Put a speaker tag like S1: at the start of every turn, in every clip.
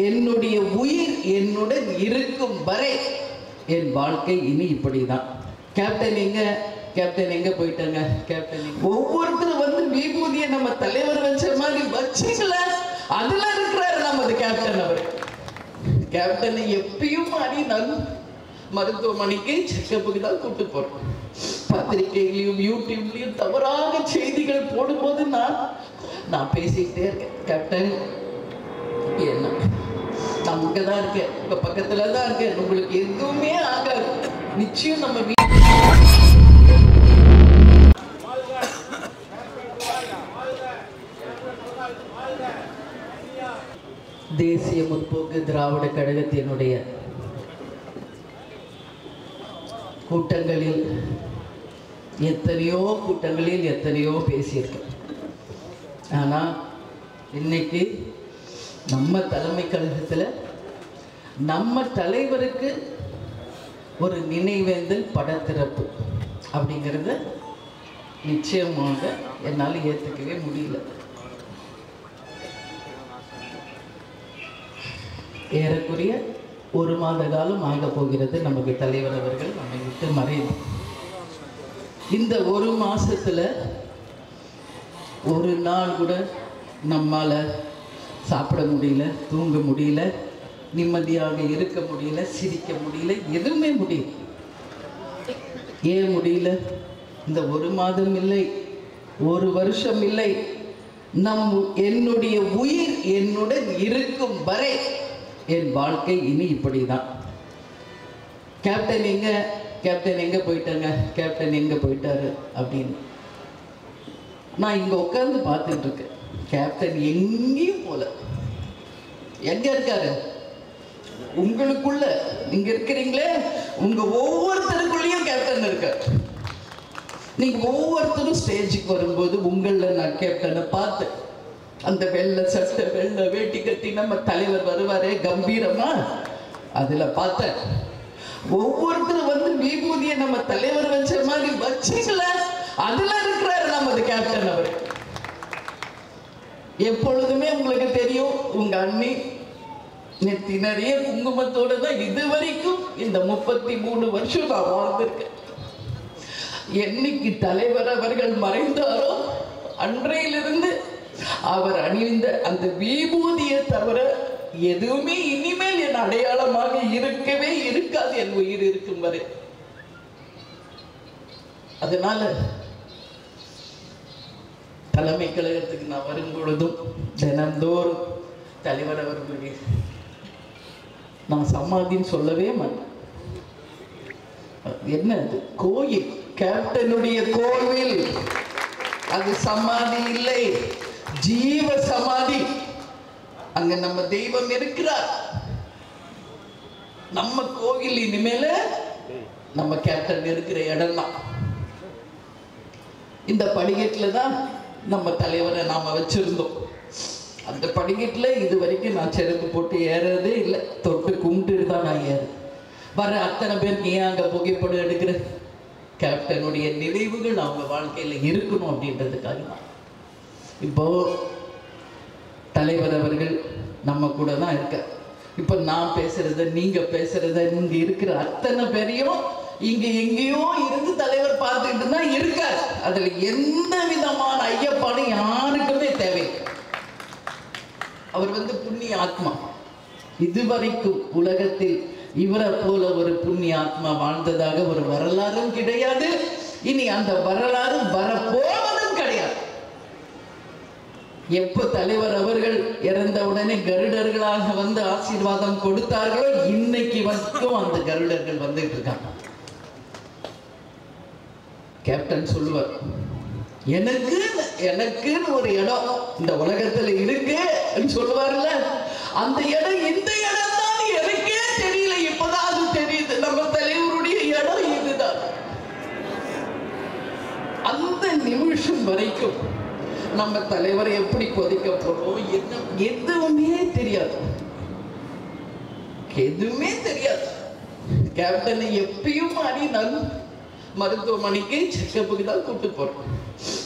S1: என்னுடைய உயிர் என்னுடன் இருக்கும் வரை என் வாழ்க்கை இனி இப்படிதான். கேப்டன் எங்க போயிட்டாங்க? கேப்டன் ஒவ்வொருத்தரும் வந்து விபூதியை நம்ம தலைவர் வச்ச மாதிரி வச்சுக்கல, அதுல இருக்கிறாரு நமது கேப்டன். அவர் கேப்டனை எப்பயும் மருத்துவமனைக்கு செக்கப்புக்கு தான் கூட்டு போறோம். பத்திரிகையிலையும் யூடியூப்லயும் தவறாக செய்திகள் போடும்போது நான் பேசிக்கிட்டே இருக்கேன். கேப்டன் என்ன, நான் அங்கதான் இருக்கேன், உங்க பக்கத்துல தான் இருக்கேன், உங்களுக்கு எதுவுமே ஆகாது, நிச்சயம் நம்ம தேசிய முற்போக்கு திராவிட கழகத்தினுடைய கூட்டங்களில் எத்தனையோ பேசியிருக்கேன். ஆனா இன்னைக்கு நம்ம தலைமை கழகத்தில் நம்ம தலைவருக்கு ஒரு நினைவேந்தல் படத்திறப்பு அப்படிங்கிறத நிச்சயமாக என்னால் ஏற்றுக்கவே முடியல. ஏறக்குறைய 1 மாத காலம் ஆக போகிறது நமக்கு தலைவர் அவர்கள் நம்மை விட்டு மறைவு. இந்த 1 மாசத்துல ஒரு நாள் கூட நம்மால சாப்பிட முடியல, தூங்க முடியல, நிம்மதியாக இருக்க முடியல, சிரிக்க முடியல, எதுவுமே முடியல. ஏன் முடியல? இந்த 1 மாதம் இல்லை, 1 வருஷம் இல்லை, என்னுடைய உயிர் என்னுடன் இருக்கும் வரை என் வாழ்க்கை இனி இப்படிதான். கேப்டன் எங்க போயிட்டாங்க? கேப்டன் எங்க போயிட்டாரு அப்படின்னு நான் இங்க உட்கார்ந்து பார்த்துட்டு இருக்கேன். கேப்டன் எங்கேயும் போல. எங்க இருக்காரு? உங்களுக்குள்ள நீங்க இருக்கிறீங்களே, உங்க ஒவ்வொருத்தருக்குள்ளேயும் கேப்டன் இருக்காரு. நீங்க ஒவ்வொருத்தரும் ஸ்டேஜுக்கு வரும்போது உங்கள நான் கேப்டனை பார்த்தேன். அந்த வெள்ளை சட்டை வெள்ளை வேட்டி கட்டி நம்ம தலைவர் வருவாரே கம்பீரமா, அதுல பார்த்தேன். ஒவ்வொருத்தரும் வந்து விபூதியை நம்ம தலைவர் வச்ச மாதிரி வச்சுக்கல, அதுல இருக்கிறாரு நமது கேப்டன். அவர் எப்பொழுதுமே உங்களுக்கு தெரியும், உங்க அண்ணி நெத்தி நிறைய குங்குமத்தோட தான் இதுவரைக்கும் இந்த 33 வருஷம் நான் வாழ்ந்திருக்கேன். என்னைக்கு தலைவர் அவர்கள் மறைந்தாரோ அன்றையிலிருந்து அவர் அணிந்த அந்த விபூதியை தவிர எதுவுமே இனிமேல் என் அடையாளமாக இருக்கவே இருக்காது, என் உயிர் இருக்கும் வரை. அதனால தலைமை கழகத்துக்கு நான் வரும் பொழுதும் தினந்தோறும் தலைவர் அவர்களுடைய நான் சமாதின்னு சொல்லவே மாட்டேன். என்ன அது? கோயில், கேப்டனுடைய கோவில். அது சமாதி இல்லை, ஜீவ சமாதி. அங்க நம்ம தெய்வம் இருக்கிறார். நம்ம கோவில் இனிமேல நம்ம கேப்டன் இருக்கிற இடம் தான். இந்த படிக்கட்டுல தான் நம்ம தலைவரை நாம வச்சிருந்தோம். அந்த படிக்கட்டுல இது வரைக்கும் நான் செருப்பு போட்டு ஏறதே இல்லை, தொட்டு கும்பிட்டு தான் நான் ஏறு. வர அத்தனை பேருக்கு ஏன் அங்க புகைப்படம் எடுக்கிற? கேப்டனுடைய நினைவுகள் அவங்க வாழ்க்கையில இருக்கணும் அப்படின்றதுக்காக தான். இப்போ தலைவர் அவர்கள் நம்ம கூட தான் இருக்க. இப்போ நான் பேசுறத, நீங்க பேசுறத, இங்க இருக்கிற அத்தனை பேரையும் இங்க எங்கேயோ இருந்து தலைவர் பார்த்துக்கிட்டு தான் இருக்கார். அதுல எந்த விதமான ஐயப்பாடும் யாருக்குமே தேவையில்லை. அவர் வந்து புண்ணிய ஆத்மா. இதுவரைக்கும் உலகத்தில் இவரை போல ஒரு புண்ணிய ஆத்மா வாழ்ந்ததாக ஒரு வரலாறும் கிடையாது. இனி அந்த வரலாறு வரப்போவதும் கிடையாது. எப்ப தலைவர் அவர்கள் இறந்த உடனே கருடர்களாக வந்து ஆசீர்வாதம் கொடுத்தார்களோ, இன்னைக்கு வரைக்கும் அந்த கருடர்கள் வந்துட்டு இருக்காங்க. கேப்டன் சொல்லுவார், எனக்குன்னு ஒரு இடம் இந்த உலகத்துல இருக்கு சொல்லுவார்ல, அந்த இடம் இந்த இடம் தான் எனக்கே தெரியல, இப்பதான் அது தெரியுது. நம்ம தலைவருடைய இடம் இதுதான். அந்த நிமிஷம் வரைக்கும் நம்ம தலைவரை எப்படி கொதிக்க போறோம், எதுவுமே தெரியாது, எதுவுமே தெரியாது. கேப்டனை எப்பயும் மருத்துவமனைக்கு செக்கப்புக்கு தான் கூட்டு போறோம்.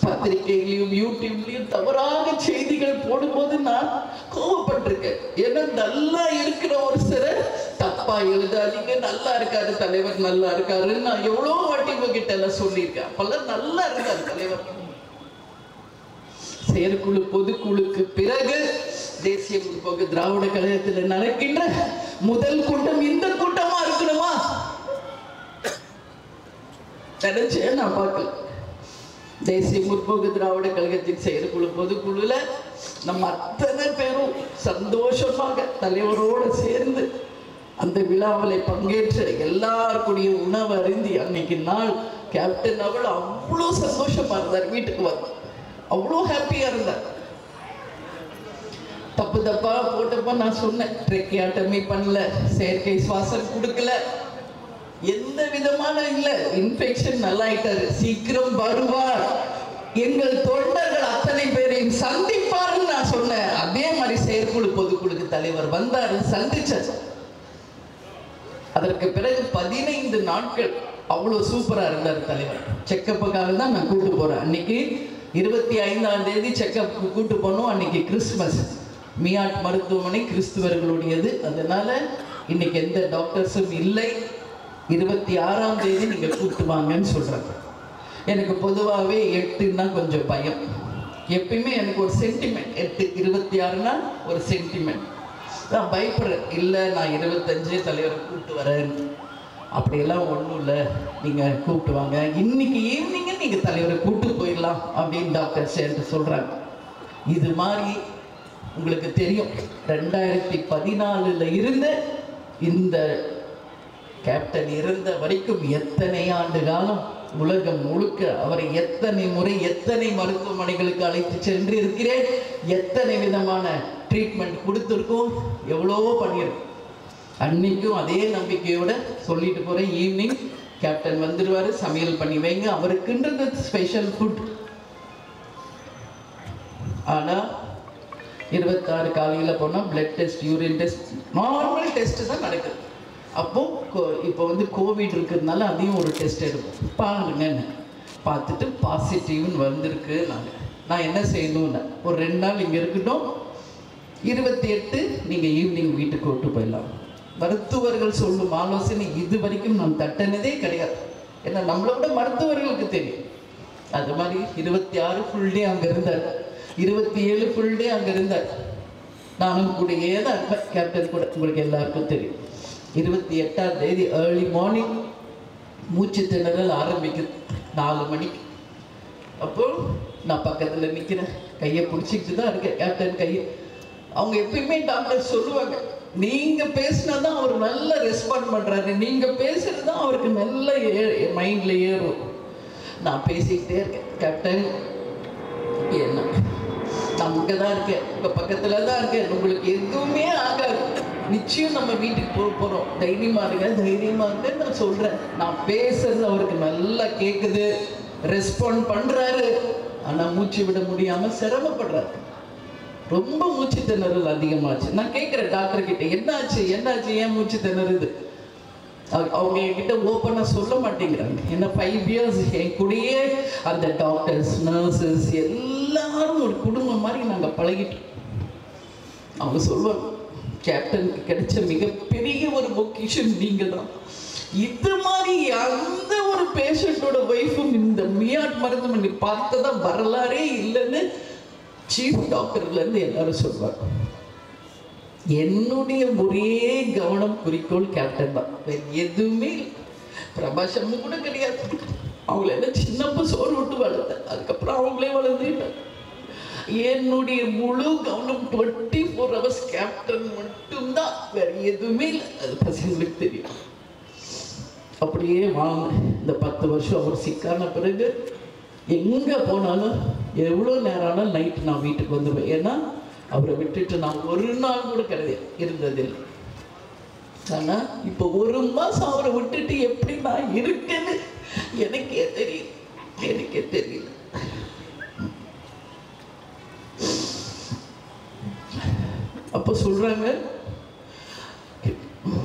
S1: பத்திரிகையிலையும் யூடியூப்லயும் தவறாக செய்திகள் போடும்போது நான் கோவப்பட்டேன். விருப்பப்பட்டிருக்கேன். ஏன்னா நல்லா இருக்கிற ஒரு சிலர் தப்பா எழுதாதீங்க, நல்லா இருக்காரு தலைவர், நல்லா இருக்காரு. நான் எவ்வளோ வாட்டி உங்ககிட்ட எல்லாம் சொல்லியிருக்கேன். அப்பெல்லாம் நல்லா இருக்காரு தலைவர். செயற்குழு பொதுக்குழுக்கு பிறகு தேசிய முற்போக்கு திராவிட கழகத்தில் நடக்கின்ற முதல் கூட்டம் இந்த கூட்டமா இருக்கணுமா நினைச்சேன். நான் பார்க்கல. தேசிய முற்போக்கு திராவிட கழகத்தின் செயற்குழு பொதுக்குழுல நம்ம அத்தனை பேரும் சந்தோஷமாக தலைவரோடு சேர்ந்து அந்த விழாவில் பங்கேற்ற எல்லாருக்குடைய உணவு அருந்தி அன்னைக்கு நாள் கேப்டன் அவள் அவ்வளோ சந்தோஷமா இருந்தார். வீட்டுக்கு வந்து அவ்வளோ ஹாப்பியா இருந்தார். தப்பு தப்பா போட்டப்ப நான் சொன்னேன், ட்ரெக்கியாட்டமே பண்ணல, செயற்கை சுவாசம் கொடுக்கல, எந்த விதமான இல்ல, இன்ஃபெக்ஷன் நல்லா ஆயிட்டாரு, சீக்கிரம் வருவார், எங்கள் தொண்டர்கள் அத்தனை பேரையும் சந்திப்பார்னு நான் சொன்னேன். அதே மாதிரி செயற்குழு பொதுக்குழுக்கு தலைவர் வந்தாரு, சந்திச்சார். அதற்கு பிறகு 15 நாட்கள் அவ்வளவு சூப்பரா இருந்தார் தலைவர். செக்கப்புக்காக தான் நான் கூட்டு போறேன். அன்னைக்கு 25ஆம் தேதி செக்கப் கூட்டு போனோம். அன்னைக்கு கிறிஸ்துமஸ். மியாட் மருத்துவமனை கிறிஸ்துவர்களுடையது. அதனால இன்னைக்கு எந்த டாக்டர்ஸும் இல்லை. 26ஆம் தேதி நீங்க கூப்பிட்டு வாங்கன்னு சொல்றாங்க. எனக்கு பொதுவாகவே 8ன்னா கொஞ்சம் பயம். எப்பயுமே எனக்கு ஒரு சென்டிமெண்ட். 8 26னா ஒரு சென்டிமெண்ட். நான் பயப்படுறேன். இல்லை நான் 25 தலைவரை கூப்பிட்டு வரேன், அப்படியெல்லாம் ஒன்றும் இல்லை, நீங்கள் கூப்பிட்டு வாங்க, இன்னைக்கு ஈவினிங்கு நீங்கள் தலைவரை கூப்பிட்டு போயிடலாம் அப்படின்னு டாக்டர் சேர்ந்து சொல்கிறாங்க. இது மாதிரி உங்களுக்கு தெரியும், 2014 இருந்து இந்த கேப்டன் இருந்த வரைக்கும் எத்தனை ஆண்டு காலம் உலகம் முழுக்க அவரை எத்தனை முறை எத்தனை மருத்துவமனைகளுக்கு அழைத்து சென்று இருக்கிறேன், எத்தனை விதமான ட்ரீட்மெண்ட் கொடுத்துருக்கோம், எவ்வளவோ பண்ணியிருக்கோம். அன்னைக்கும் அதே நம்பிக்கையோட சொல்லிட்டு போறேன், ஈவினிங் கேப்டன் வந்துடுவாரு, சமையல் பண்ணி வைங்க, அவருக்குன்றது ஸ்பெஷல் ஃபுட். ஆனா 26 காலையில் போனால் blood test, urine test, normal test தான் நடக்குது. அப்போ இப்போ வந்து கோவிட் இருக்கிறதுனால அதையும் ஒரு டெஸ்ட் எடுப்போம், பாருங்கன்னு பார்த்துட்டு பாசிட்டிவ்னு வந்திருக்கு. நான் என்ன செய்யணும்னு, ஒரு 2 நாள் இங்கே இருக்கட்டும், 28 நீங்கள் ஈவினிங் வீட்டுக்கு விட்டு போயிடலாம். மருத்துவர்கள் சொல்லும் ஆலோசனை இது வரைக்கும் நான் தட்டினதே கிடையாது. ஏன்னா நம்மளோட மருத்துவர்களுக்கு தெரியும். அது மாதிரி 26 ஃபுல் டே அங்கே இருந்தார், 27 ஃபுல் டே அங்கே இருந்தார். நானும் கூடயே தான் இருப்பேன், கேப்டன் கூட, உங்களுக்கு எல்லாருக்கும் தெரியும். 28ஆம் தேதி ஏர்லி மார்னிங் மூச்சு திணறல் ஆரம்பிக்குது 4 மணிக்கு. அப்போ நான் பக்கத்தில் நிற்கிறேன், கையை பிடிச்சிக்கிட்டு தான் இருக்கேன், கேப்டன் கையை. அவங்க எப்பயுமே டாக்டர் சொல்லுவாங்க, நீங்கள் பேசினாதான் அவர் நல்லா ரெஸ்பாண்ட் பண்ணுறாரு, நீங்கள் பேசுறது தான் அவருக்கு நல்ல மைண்டில் ஏறும். நான் பேசிக்கிட்டே இருக்கேன், கேப்டன் என்ன நான் இங்கே தான் இருக்கேன், உங்கள் பக்கத்தில் தான் இருக்கேன், உங்களுக்கு எதுவுமே ஆகாது, நிச்சயம் நம்ம வீட்டுக்கு போக போகிறோம், தைரியமாக இருங்க, தைரியமாக இருங்கன்னு நான் சொல்கிறேன். நான் பேசுறது அவருக்கு நல்லா கேட்குது, ரெஸ்பாண்ட் பண்ணுறாரு. ஆனால் மூச்சு விட முடியாமல் சிரமப்படுறாரு, ரொம்ப மூச்சு திணறல் அதிகமாச்சு. நான் கேட்குறேன் டாக்டர் கிட்ட, என்னாச்சு என்னாச்சு, ஏன் மூச்சு திணறுது? அவங்க என்கிட்ட ஓப்பனாக சொல்ல மாட்டேங்கிறாங்க. ஏன்னா 5 இயர்ஸ் என் கூடயே அந்த டாக்டர்ஸ், நர்சஸ் எல்லாரும் ஒரு குடும்பம் மாதிரி நாங்கள் பழகிட்டோம். அவங்க சொல்லுவாங்க, கேப்டனுக்கு கிடைச்ச மிகப்பெரிய ஒரு பொக்கிஷன் நீங்கள் தான். இது மாதிரி அந்த ஒரு பேஷண்டோட ஒய்ஃபும் இந்த மியாட் மருத்துவமனை பார்த்ததா வரலாறே இல்லைன்னு சீஃப் டாக்டர்லேருந்து எல்லாரும் சொல்வாங்க. என்னுடைய ஒரே கவனம் குறிக்கோள் கேப்டன் தான், வேறு எதுவுமே இல்லை. பிரபாஷம் கூட கிடையாது. அவங்கள எல்லாம் சின்னப்ப சோறு விட்டு வளர்த்தேன், அதுக்கப்புறம் அவங்களே வளர்ந்துட்டாங்க. என்னுடைய முழு கவனம் 24 hours கேப்டன் மட்டும்தான், வேற எதுவுமே இல்லை. அது பசங்களுக்கு தெரியும். அப்படியே வாங்க, இந்த 10 வருஷம் அவர் சிக்கான பிறகு எங்கே போனாலும் எவ்வளோ நேரம் ஆனாலும் நைட்டு நான் வீட்டுக்கு வந்துடுவேன். ஏன்னா அவரை விட்டுட்டு நான் ஒரு நாள் கூட கிடையாது இருந்ததில்லை. ஆனால் இப்போ 1 மாதம் அவரை விட்டுட்டு எப்படி நான் இருக்கேன்னு எனக்கே தெரியல. அப்போ சொல்கிறாங்க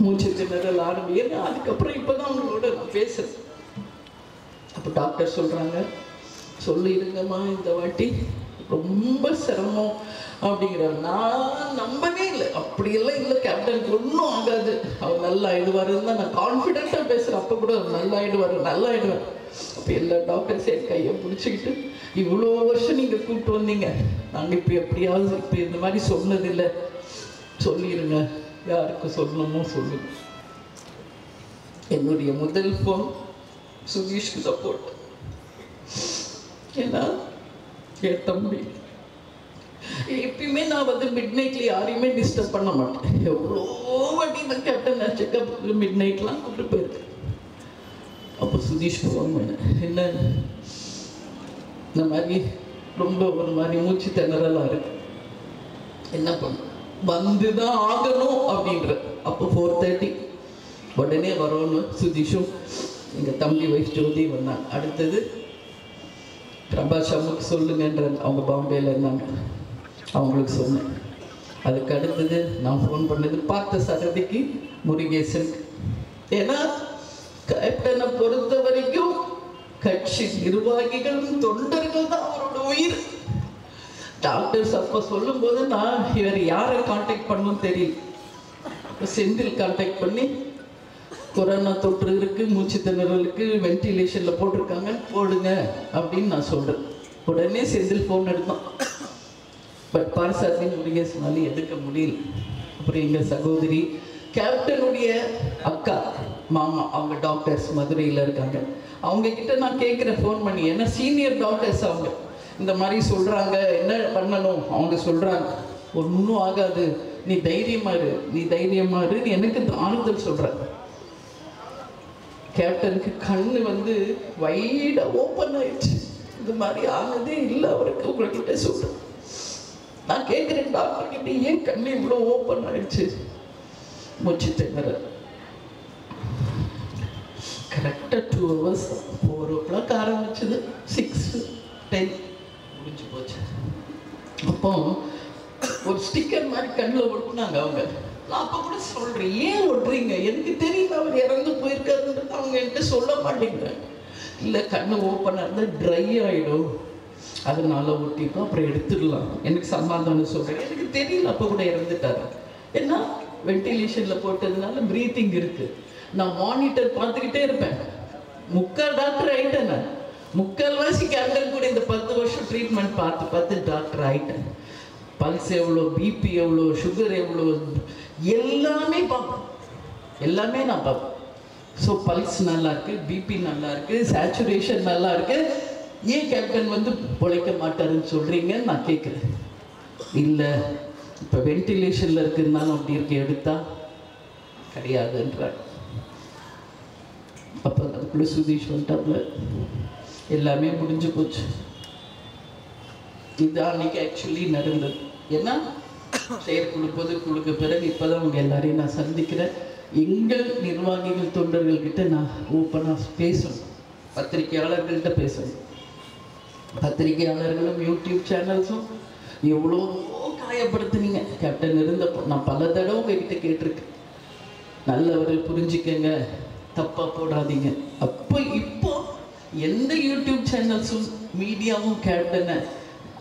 S1: மூச்சு திணறல் ஆரம்பிங்க. அதுக்கப்புறம் இப்போ தான் அவங்களோட நான் பேசுகிறேன். அப்போ டாக்டர் சொல்கிறாங்க, சொல்லிடுங்கம்மா இந்த வாட்டி ரொம்ப சிரமம் அப்படிங்கிறார். நான் நம்பவே இல்லை, அப்படியெல்லாம் இல்லை, கேப்டனுக்கு ஒன்றும் ஆகாது, அவர் நல்லா ஆயிடுவாருன்னு தான் நான் கான்ஃபிடென்ட்டாக பேசுகிறேன். அப்போ கூட அவர் நல்லா ஆயிடுவார். அப்போ எல்லா டாக்டர்ஸும் என் கையை பிடிச்சிக்கிட்டு, இவ்வளோ வருஷம் நீங்கள் கூப்பிட்டு வந்தீங்க, நாங்கள் இப்போ எப்படியாவது இப்போ இந்த மாதிரி சொன்னதில்லை, சொல்லிடுங்க, யாருக்கும் சொல்லணுமோ சொல்லுங்க. என்னுடைய முதல் ஃபோன் சுதீஷ்க்கு தான் போட்டேன். ஏன்னா என் தம்பி எப்பயுமே நான் வந்து மிட் நைட்ல யாரையுமே டிஸ்டர்ப் பண்ண மாட்டேன். எவ்வளோ வாட்டி நான் கேப்டன் நான் செக்கப்புக்கு மிட் நைட்லாம் கூப்பிட்டு போயிருக்கேன். அப்போ சுதீஷ்க்கு ஃபோன் பண்ணேன். என்ன இந்த மாதிரி ரொம்ப ஒரு மாதிரி மூச்சு திணறலாம் இருக்கு, என்ன பண்ண வந்துதான் ஆகணும் அப்படின்ற. அப்போ 4:30 உடனே வரோன்னு சுதீஷும் எங்கள் தம்பி வைஃப் ஜோதி வந்தாங்க. அடுத்தது பிரபா ஷமுக்கு சொல்லுங்கன்ற, அவங்க பாம்பேயில் இருந்தாங்க, அவங்களுக்கு சொன்னேன். அதுக்கு அடுத்தது நான் ஃபோன் பண்ணது பார்த்த சாரதிக்கு, முருகேசனுக்கு. ஏன்னா கேப்டனை பொறுத்த வரைக்கும் கட்சி நிர்வாகிகளும் தொண்டர்கள் தான் அவரோட உயிர். டாக்டர்ஸ் அப்போ சொல்லும்போது நான் இவர் யாரை கான்டாக்ட் பண்ணணும் தெரியல. செந்தில் கான்டாக்ட் பண்ணி கொரோனா தொற்று இருக்கு, மூச்சு திணறலுக்கு வென்டிலேஷனில் போட்டிருக்காங்க, போடுங்க அப்படின்னு நான் சொல்கிறேன். உடனே செந்தில் ஃபோன் எடுத்தான். பட் பார்சாதி முருகேசனால எடுக்க முடியல. அப்புறம் எங்கள் சகோதரி கேப்டனுடைய அக்கா மாமா, அவங்க டாக்டர்ஸ் மதுரையில் இருக்காங்க, அவங்க கிட்ட நான் கேட்குறேன் ஃபோன் பண்ணி. ஏன்னா சீனியர் டாக்டர்ஸ் அவங்க இந்த மாதிரி சொல்கிறாங்க, என்ன பண்ணணும். அவங்க சொல்கிறாங்க ஒன்றும் ஆகாது, நீ தைரியமா இரு, நீ எனக்கு ஆறுதல் சொல்கிறாங்க. கேப்டனுக்கு கண்ணு வந்து வைடாக ஓப்பன் ஆயிடுச்சு. இந்த மாதிரி ஆனதே இல்லை அவருக்கு. உங்கள்கிட்ட சொல்கிறேன், நான் கேட்குறேன் டாக்டர் கிட்ட, ஏன் கண்ணு இவ்வளோ ஓப்பன் ஆயிடுச்சு? மூச்சு திணறல். கரெக்டாக 2 hours 4 o'clock ஆரம்பிச்சது, 6:10 முடிஞ்சு போச்சு. அப்போ ஒரு ஸ்டிக்கர் மாதிரி கண்ணில் ஒட்டினாங்க அவங்க. நான் அப்போ கூட சொல்கிறேன், ஏன் ஒட்டுறீங்க? எனக்கு தெரியல அவர் இறந்து போயிருக்காருன்றது அவங்க என்கிட்ட சொல்ல மாட்டேங்கிறாங்க. இல்லை கண்ணு ஓப்பனாக இருந்தால் ட்ரை ஆகிடும், அதனால ஒட்டிப்போம், அப்புறம் எடுத்துடலாம். எனக்கு சமாதானம் சொல்கிறேன், எனக்கு தெரியல அப்போ கூட இறந்துட்டாரு. ஏன்னா வென்டிலேஷனில் போட்டதுனால ப்ரீத்திங் இருக்குது. நான் மானிட்டர் பார்த்துக்கிட்டே இருப்பேன். 3/4 டாக்டர் ஆகிட்டேன் நான். 3/4 கேப்டன் கூட இந்த 10 வருஷம் ட்ரீட்மெண்ட் பார்த்து டாக்டர் ஆகிட்டேன். பல்ஸ் எவ்வளோ, பிபி எவ்வளோ, சுகர் எவ்வளோ, எல்லாமே பார்ப்பேன், எல்லாமே நான் பார்ப்பேன். ஸோ பல்ஸ் நல்லா இருக்குது, பிபி நல்லா இருக்குது, சேச்சுரேஷன் நல்லா இருக்குது. ஏன் கேப்டன் வந்து பொழைக்க மாட்டாருன்னு சொல்கிறீங்கன்னு நான் கேட்குறேன். இல்லை இப்போ வென்டிலேஷனில் இருக்குதுனாலும் அப்படி இருக்கு, எடுத்தா கிடையாதுன்றாங்க. அப்போ அதுக்குள்ளே சுதீஷ் வந்துட்டாப்புல, எல்லாமே முடிஞ்சு போச்சு. இது அன்னைக்கு ஆக்சுவலி நடந்தது. ஏன்னா செயற்குழு பொதுக்குழுக்கு பிறகு இப்போ தான் உங்கள் எல்லாரையும் நான் சந்திக்கிறேன். எங்கள் நிர்வாகிகள் தொண்டர்கள்கிட்ட நான் ஓப்பனாக பேசணும், பத்திரிகையாளர்கள்கிட்ட பேசணும். பத்திரிகையாளர்களும் யூடியூப் சேனல்ஸும் எவ்வளோ காயப்படுத்துனீங்க கேப்டன் இருந்தப்போ. நான் பல தடவை உங்ககிட்ட கேட்டிருக்கேன், நல்லவர்கள் புரிஞ்சுக்கங்க, தப்பாக போடாதீங்க. அப்போ இப்போ எந்த யூடியூப் சேனல்ஸும் மீடியாவும் கேப்டனை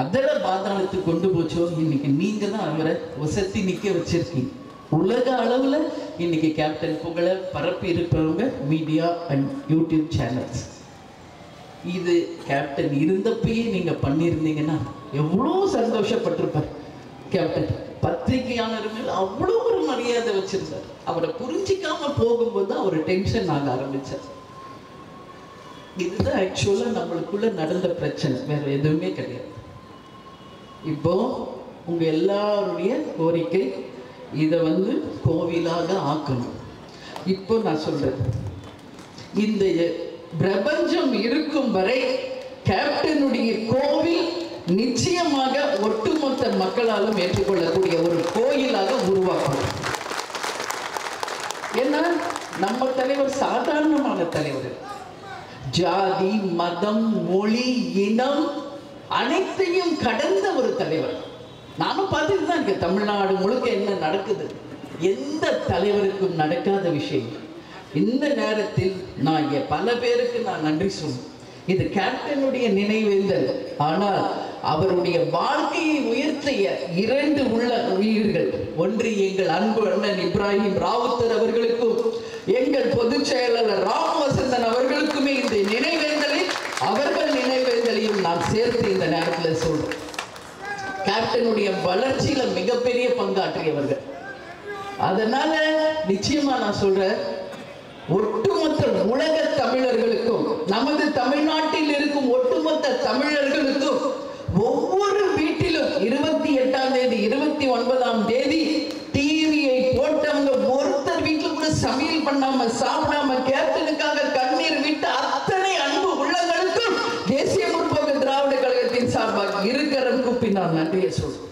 S1: அதோட பாதாளத்துக்கு கொண்டு போச்சோ, இன்னைக்கு நீங்கள் தான் அவரை வசத்தி நிற்க வச்சிருக்கீங்க. உலக அளவில் இன்னைக்கு கேப்டன் புகழை பரப்பி இருப்பவங்க மீடியா அண்ட் யூடியூப் சேனல்ஸ். இது கேப்டன் இருந்தப்பயே நீங்கள் பண்ணியிருந்தீங்கன்னா எவ்வளோ சந்தோஷப்பட்டிருப்பார் கேப்டன். பத்திரிகையாளர் மேலே அவ்வளோ ஒரு மரியாதை வச்சிருந்தார். அவரை புரிஞ்சிக்காம போகும்போது அவர் டென்ஷன் ஆக ஆரம்பித்தார். இதுதான் ஆக்சுவலாக நம்மளுக்குள்ள நடந்த பிரச்சனை, வேற எதுவுமே கிடையாது. இப்போ உங்க எல்லாருடைய கோரிக்கை இதை வந்து கோவிலாக ஆக்கணும். இப்போ நான் சொல்றேன், இந்த பிரபஞ்சம் இருக்கும் வரை கேப்டனுடைய கோவில் நிச்சயமாக ஒட்டுமொத்த மக்களாலும் ஏற்றுக்கொள்ளக்கூடிய ஒரு கோயிலாக உருவாக்கணும். ஏன்னா நம்ம தலைவர் சாதாரணமான தலைவர், ஜாதி மதம் மொழி இனம் அனைத்தையும் கடந்த ஒரு தலைவர். நானும் பார்த்துட்டு தான் இருக்கேன் தமிழ்நாடு முழுக்க என்ன நடக்குது. எந்த தலைவருக்கும் நடக்காத விஷயம். இந்த நேரத்தில் நான் பல பேருக்கு நான் நன்றி சொல்லுவேன். இது கேப்டனுடைய நினைவேந்தல். ஆனால் அவருடைய வாழ்க்கையை உயர்த்திய 2 உயிர்கள், ஒன்று எங்கள் அன்பு அண்ணன் இப்ராஹிம் ராவுத்தர் அவர்களுக்கும் எங்கள் பொதுச் செயலாளர் ராம் வசந்தன் அவர்களுக்குமே இந்த நினைவேந்தலை அவர்கள் நினைவேந்தலையும் நான் சேர்த்து இந்த நேரத்தில் சொல்றேன். கேப்டனுடைய வளர்ச்சியில மிகப்பெரிய பங்காற்றியவர்கள். அதனால நிச்சயமா நான் சொல்றேன், ஒட்டுமொத்த உலக தமிழர்களுக்கும், நமது தமிழ்நாட்டில் இருக்கும் ஒட்டுமொத்த தமிழர்களுக்கும் ஒவ்வொரு வீட்டிலும் 28ஆம் தேதி 29ஆம் தேதி டிவியை போட்டவங்க ஒருத்தர் வீட்டில் கூட சமையல் பண்ணாம சாப்பிடாம கேப்டனுக்காக கண்ணீர் விட்டு அத்தனை அன்பு உள்ளங்களுக்கும் தேசிய முற்போக்கு திராவிட கழகத்தின் சார்பாக இருக்கரம் கூப்பி நான் நன்றியை சொல்றேன்.